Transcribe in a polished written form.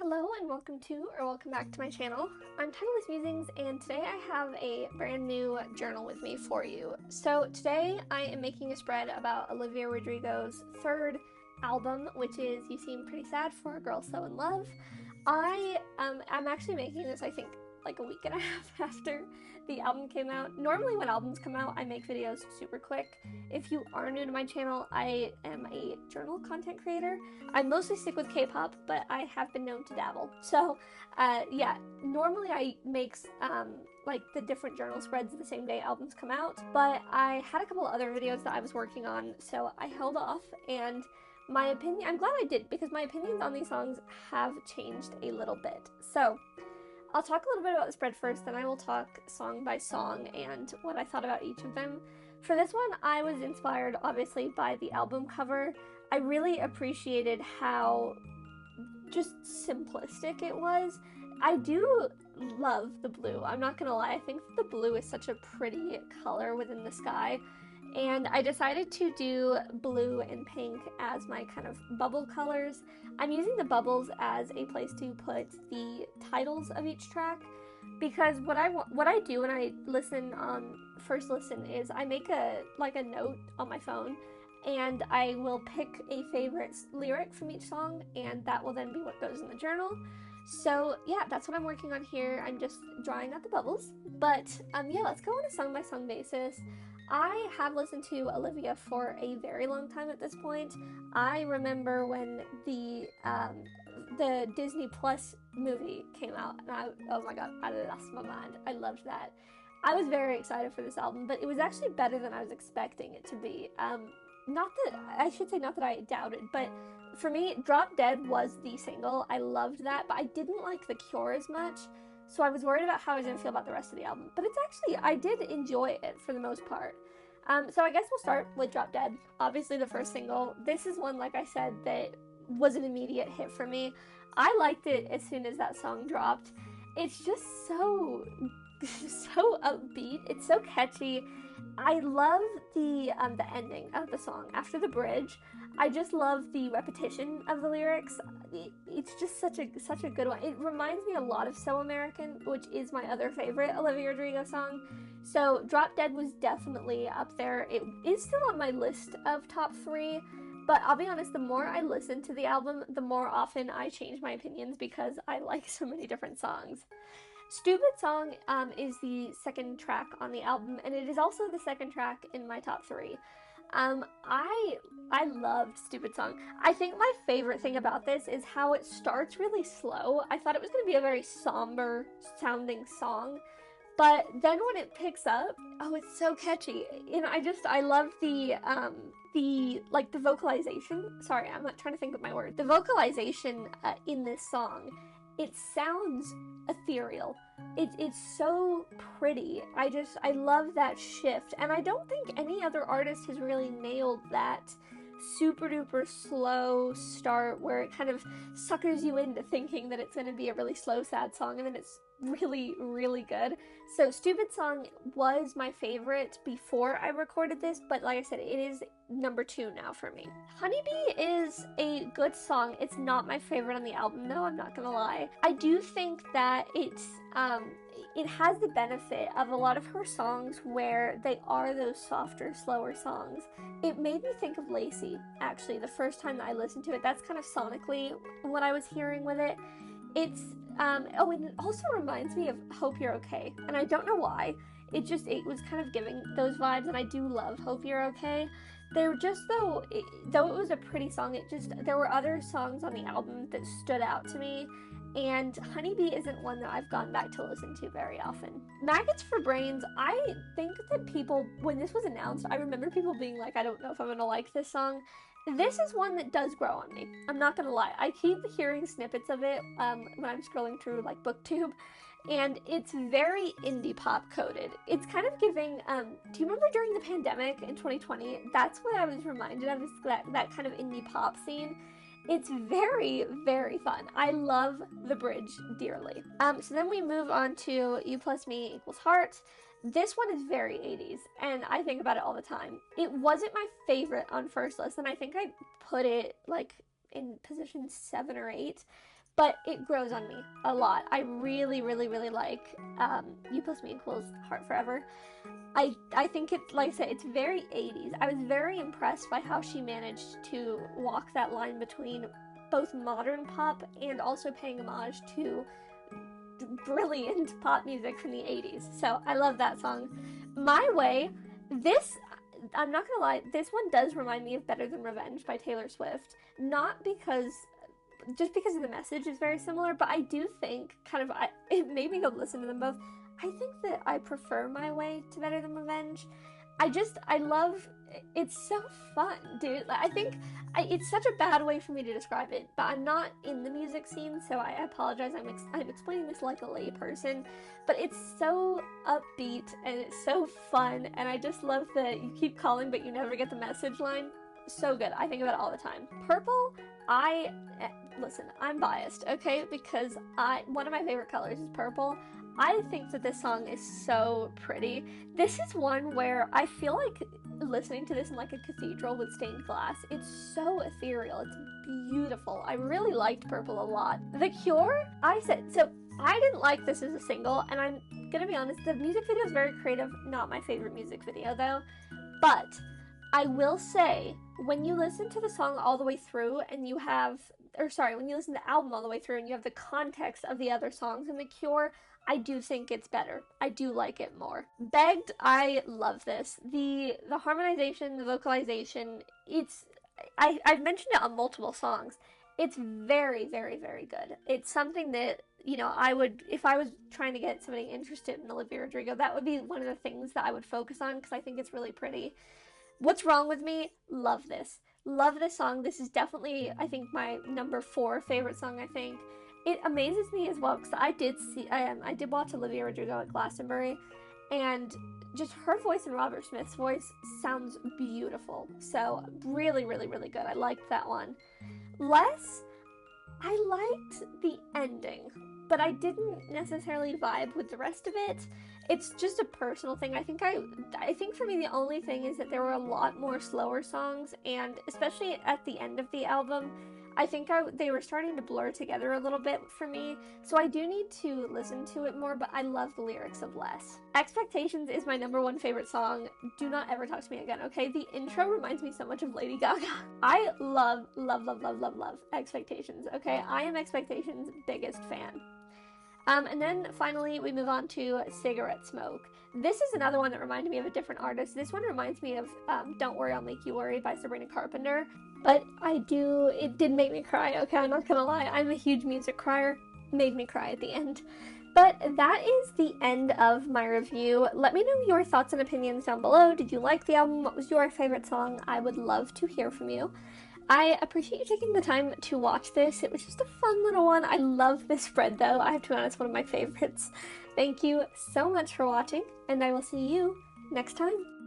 Hello and welcome back to my channel. I'm Titleless Musings and today I have a brand new journal with me for you. So today I am making a spread about Olivia Rodrigo's third album, which is You Seem Pretty Sad for a Girl So in Love. I'm actually making this, I think, like a week and a half after the album came out. Normally when albums come out, I make videos super quick. If you are new to my channel, I am a journal content creator. I mostly stick with K-pop, but I have been known to dabble. So, yeah, normally I make like the different journal spreads the same day albums come out, but I had a couple of other videos that I was working on, so I held off, and my opinion, I'm glad I did, because my opinions on these songs have changed a little bit. So, I'll talk a little bit about the spread first, then I will talk song by song and what I thought about each of them. For this one, I was inspired, obviously, by the album cover. I really appreciated how just simplistic it was. I do love the blue. I'm not gonna lie, I think the blue is such a pretty color within the sky. And I decided to do blue and pink as my kind of bubble colors. I'm using the bubbles as a place to put the titles of each track, because what I do when I listen on first listen is I make a note on my phone, and I will pick a favorite lyric from each song, and that will then be what goes in the journal. So yeah, that's what I'm working on here. I'm just drawing out the bubbles. But yeah, let's go on a song by song basis. I have listened to Olivia for a very long time at this point. I remember when the Disney Plus movie came out, and oh my god, I lost my mind. I loved that. I was very excited for this album, but it was actually better than I was expecting it to be. Not that I doubted, but for me, Drop Dead was the single. I loved that, but I didn't like The Cure as much, so I was worried about how I was going to feel about the rest of the album. But I did enjoy it for the most part. So I guess we'll start with Drop Dead. Obviously the first single. This is one, like I said, that was an immediate hit for me. I liked it as soon as that song dropped. It's just so upbeat. It's so catchy. I love the ending of the song after the bridge. I just love the repetition of the lyrics. It's just such a good one. It reminds me a lot of So American, which is my other favorite Olivia Rodrigo song. So Drop Dead was definitely up there. It is still on my list of top 3, but I'll be honest, the more I listen to the album, the more often I change my opinions because I like so many different songs. Stupid Song is the second track on the album, and it is also the second track in my top 3. I loved Stupid Song. I think my favorite thing about this is how it starts really slow. I thought it was going to be a very somber sounding song, but then when it picks up, oh, it's so catchy. And I love the vocalization. Sorry, I'm not trying to think of my word. The vocalization in this song, it sounds ethereal. It's so pretty. I love that shift, and I don't think any other artist has really nailed that super duper slow start where it kind of suckers you into thinking that it's going to be a really slow sad song, and then it's really, really good. So Stupid Song was my favorite before I recorded this, but like I said, it is number 2 now for me. Honeybee is a good song. It's not my favorite on the album though, I'm not gonna lie. I do think that it has the benefit of a lot of her songs where they are those softer, slower songs. It made me think of Lacey, actually, the first time that I listened to it. That's kind of sonically what I was hearing with it. It's, and it also reminds me of Hope You're Okay, and I don't know why. It was kind of giving those vibes, and I do love Hope You're Okay. Though it was a pretty song, there were other songs on the album that stood out to me, and Honeybee isn't one that I've gone back to listen to very often. Maggots for Brains, I think that people, when this was announced, I remember people being like, I don't know if I'm gonna like this song. This is one that does grow on me. I'm not gonna lie. I keep hearing snippets of it when I'm scrolling through like BookTube, and it's very indie pop coded. It's kind of giving, do you remember during the pandemic in 2020? That's what I was reminded of, is that kind of indie pop scene. It's very, very fun. I love the bridge dearly. So then we move on to You Plus Me Equals Heart. This one is very 80s, and I think about it all the time. It wasn't my favorite on first listen. I think I put it like in position 7 or 8, but it grows on me a lot. I really, really, really like You Plus Me Equals Heart Forever. I think it, like I said, it's very 80s. I was very impressed by how she managed to walk that line between both modern pop and also paying homage to brilliant pop music from the 80s. So I love that song. My Way, this, I'm not gonna lie, this one does remind me of Better Than Revenge by Taylor Swift. Not because, just because of the message is very similar, but I do think, it made me go listen to them both. I think that I prefer My Way to Better Than Revenge. I love, it's so fun, dude. I think, it's such a bad way for me to describe it, but I'm not in the music scene, so I apologize. I'm explaining this like a lay person, but it's so upbeat, and it's so fun, and I just love that you keep calling, but you never get the message line. So good. I think about it all the time. Purple, listen, I'm biased, okay, because one of my favorite colors is purple. I think that this song is so pretty. This is one where I feel like listening to this in like a cathedral with stained glass. It's so ethereal. It's beautiful. I really liked Purple a lot. The Cure, I didn't like this as a single, and I'm gonna be honest, the music video is very creative. Not my favorite music video though, but I will say, when you listen to the song all the way through and when you listen to the album all the way through and you have the context of the other songs in The Cure, I do think it's better. I do like it more. Begged, I love this. The harmonization, the vocalization, I've mentioned it on multiple songs. It's very, very, very good. It's something that, if I was trying to get somebody interested in Olivia Rodrigo, that would be one of the things that I would focus on because I think it's really pretty. What's Wrong With Me? Love this. Love this song. This is definitely, I think, my number 4 favorite song, I think. It amazes me as well because I did watch Olivia Rodrigo at Glastonbury, and just her voice and Robert Smith's voice sounds beautiful. So really, really, really good. I liked that one. Less, I liked the ending, but I didn't necessarily vibe with the rest of it. It's just a personal thing. I think for me the only thing is that there were a lot more slower songs, and especially at the end of the album, I think they were starting to blur together a little bit for me, so I do need to listen to it more, but I love the lyrics of Less. Expectations is my number 1 favorite song. Do not ever talk to me again, okay? The intro reminds me so much of Lady Gaga. I love, love, love, love, love, love Expectations, okay? I am Expectations' biggest fan. And then finally we move on to Cigarette Smoke. This is another one that reminded me of a different artist. This one reminds me of Don't Worry, I'll Make You Worry by Sabrina Carpenter. But it did make me cry, okay? I'm not gonna lie. I'm a huge music crier. Made me cry at the end. But that is the end of my review. Let me know your thoughts and opinions down below. Did you like the album? What was your favorite song? I would love to hear from you. I appreciate you taking the time to watch this. It was just a fun little one. I love this spread though. I have to be honest, one of my favorites. Thank you so much for watching, and I will see you next time.